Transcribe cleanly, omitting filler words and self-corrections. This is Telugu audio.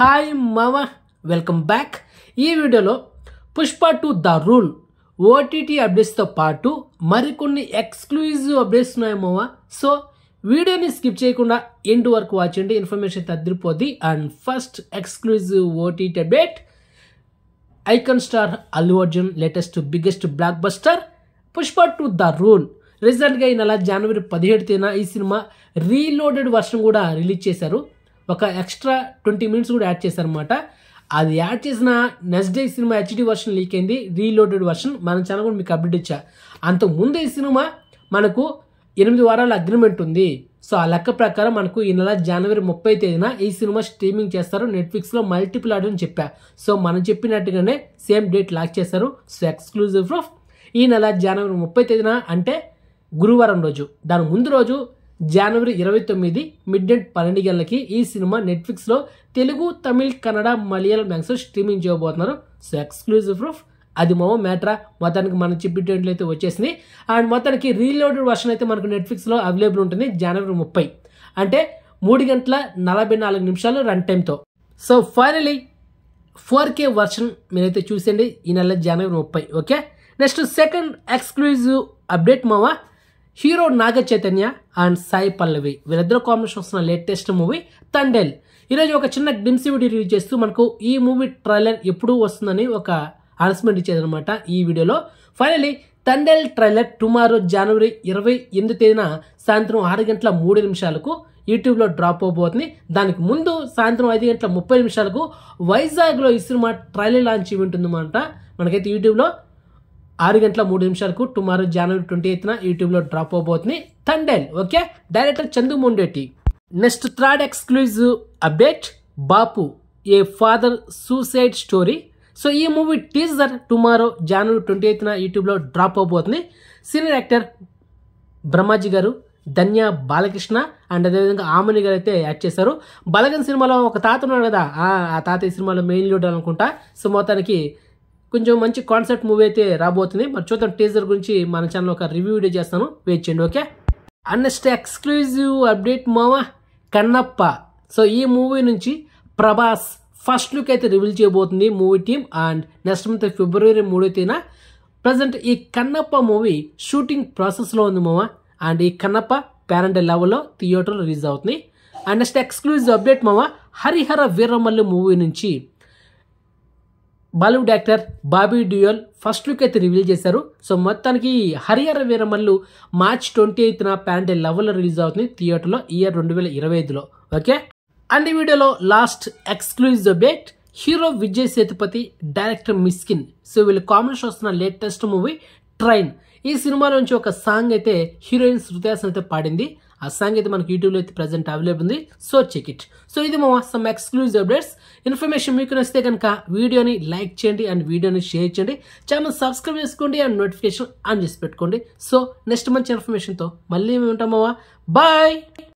హాయ్ మామా, వెల్కమ్ బ్యాక్. ఈ వీడియోలో పుష్ప 2 ద రూల్ ఓటీటీ అప్డేట్స్తో పాటు మరికొన్ని ఎక్స్క్లూజివ్ అప్డేట్స్ ఉన్నాయి మామా. సో వీడియోని స్కిప్ చేయకుండా ఎండ్ వరకు వాచ్ చేయండి, ఇన్ఫర్మేషన్ తద్దిరిపోద్ది. And first exclusive OTT update, icon star Allu Arjun latest biggest blockbuster Pushpa 2 the rule రీసెంట్గా ఈ నెల జనవరి 17న ఈ సినిమా రీలోడెడ్ వర్షన్ కూడా రిలీజ్ చేశారు. ఒక ఎక్స్ట్రా 20 మినిట్స్ కూడా యాడ్ చేశారనమాట. అది యాడ్ చేసిన next day cinema HD version leak అయింది, రీలోడెడ్ వర్షన్. మన ఛానల్ కూడా మీకు అప్డేట్ ఇచ్చా. అంతకుముందు ఈ సినిమా మనకు 8 వారాల అగ్రిమెంట్ ఉంది. సో ఆ లెక్క ప్రకారం మనకు ఈ నెల జనవరి 30న ఈ సినిమా స్ట్రీమింగ్ చేస్తారు నెట్ఫ్లిక్స్లో మల్టిపుల్ ఆడియో అని చెప్పా. సో మనం చెప్పినట్టుగానే సేమ్ డేట్ లాక్ చేశారు. సో ఎక్స్క్లూజివ్ ప్రూఫ్ ఈ నెల జనవరి 30న అంటే గురువారం రోజు, దాని ముందు రోజు జనవరి 29 మిడ్-నైట్ 12 గంటలకి ఈ సినిమా నెట్ఫ్లిక్స్లో తెలుగు, తమిళ్, కన్నడ, మలయాళం లాంగ్వేజ్ స్ట్రీమింగ్ చేయబోతున్నారు. సో ఎక్స్క్లూజివ్ ప్రూఫ్ అది మ్యాటరా మొత్తానికి మనం చెప్పేటట్లు అయితే వచ్చేసింది. అండ్ మొత్తానికి రీలోడెడ్ వర్షన్ అయితే మనకు నెట్ఫ్లిక్స్లో అవైలబుల్ ఉంటుంది జనవరి 30, అంటే 3:44 run time. So finally 4K version మీరైతే చూసేయండి ఈ నెల జనవరి 30. Okay, next second exclusive update మావా, హీరో నాగ చైతన్య అండ్ సాయి పల్లవి వీళ్ళిద్దరు కాంబినేషన్ వస్తున్న లేటెస్ట్ మూవీ తండేల్. ఈరోజు ఒక చిన్న గ్లిమ్స్ వీడియో రిలీజ్ చేస్తూ మనకు ఈ మూవీ ట్రైలర్ ఎప్పుడు వస్తుందని ఒక అనౌన్స్మెంట్ ఇచ్చేదనమాట. ఈ వీడియోలో ఫైనలీ తండేల్ ట్రైలర్ టుమారో జనవరి 28న సాయంత్రం 6:03 యూట్యూబ్లో డ్రాప్ అవబోతుంది. దానికి ముందు సాయంత్రం 5:30 వైజాగ్లో ఈ సినిమా ట్రైలర్ లాంచ్ ఈవెంట్ ఉందన్నమాట. మనకైతే యూట్యూబ్లో 6:03 టుమారో జనవరి 28న యూట్యూబ్లో డ్రాప్ అవబోతుంది Thandel. Okay, director Chandu Mondeti. Next third exclusive update, Bapu a father suicide story. So ఈ మూవీ టీజర్ టుమారో జనవరి 28న యూట్యూబ్లో డ్రాప్ అవబోతుంది. సీనియర్ యాక్టర్ బ్రహ్మాజీ గారు, ధన్య బాలకృష్ణ అండ్ అదేవిధంగా ఆమని గారు అయితే యాక్ట్ చేశారు. బలగన్ సినిమాలో ఒక తాత ఉన్నాడు కదా, ఆ తాత ఈ సినిమాలో మెయిన్ లీడ్ అనుకుంటా. సో మొత్తానికి కొంచెం మంచి కాన్సెప్ట్ మూవీ అయితే రాబోతుంది. మరి చూద్దాం, టీజర్ గురించి మన ఛానల్ ఒక రివ్యూ వీడియో చేస్తాను, వెయిట్ చేయండి. Okay, and next exclusive update మావా, కన్నప్ప. సో ఈ మూవీ నుంచి ప్రభాస్ ఫస్ట్ లుక్ అయితే రివీల్ చేయబోతుంది movie team. And next month ఫిబ్రవరి 3న ప్రజెంట్ ఈ కన్నప్ప మూవీ షూటింగ్ ప్రాసెస్లో ఉంది మావా. అండ్ ఈ కన్నప్ప ప్యారెంటల్ లెవెల్లో థియేటర్లో రిలీజ్ అవుతుంది. అండ్ నెక్స్ట్ ఎక్స్క్లూజివ్ అప్డేట్ మావా, హరిహర వీరమల్లి మూవీ నుంచి Bollywood actor Bobby Deol first look అయితే రివీల్ చేశారు. సో మొత్తానికి హరిహర వీరమల్లు మార్చ్ 28న ప్యారెంటల్ లెవెల్లో రిలీజ్ అవుతుంది థియేటర్లో ఇయర్ 2025లో. ఓకే, అండ్ ఈ వీడియోలో last exclusive update, hero Vijay Sethupathi, director Mysskin. So వీళ్ళు కాంబినేషన్ వస్తున్న లేటెస్ట్ మూవీ ట్రైన్. ఈ సినిమా నుంచి ఒక సాంగ్ అయితే హీరోయిన్ శృతి హాసన్ అయితే పాడింది. ఆ సాంగ్ అయితే మనకి యూట్యూబ్లో అయితే ప్రెజెంట్ అవైలబుల్ ఉంది. So check it. సో ఇది సమ్ ఎక్స్క్లూజివ్ అప్డేట్స్. ఇన్ఫర్మేషన్ మీకు నచ్చితే కనుక వీడియోని లైక్ చేయండి అండ్ వీడియోని షేర్ చేయండి, ఛానల్ సబ్స్క్రైబ్ చేసుకోండి అండ్ నోటిఫికేషన్ ఆన్ చేసి పెట్టుకోండి. సో నెక్స్ట్ మంచి ఇన్ఫర్మేషన్తో మళ్ళీ మేము ఉంటాం. బాయ్.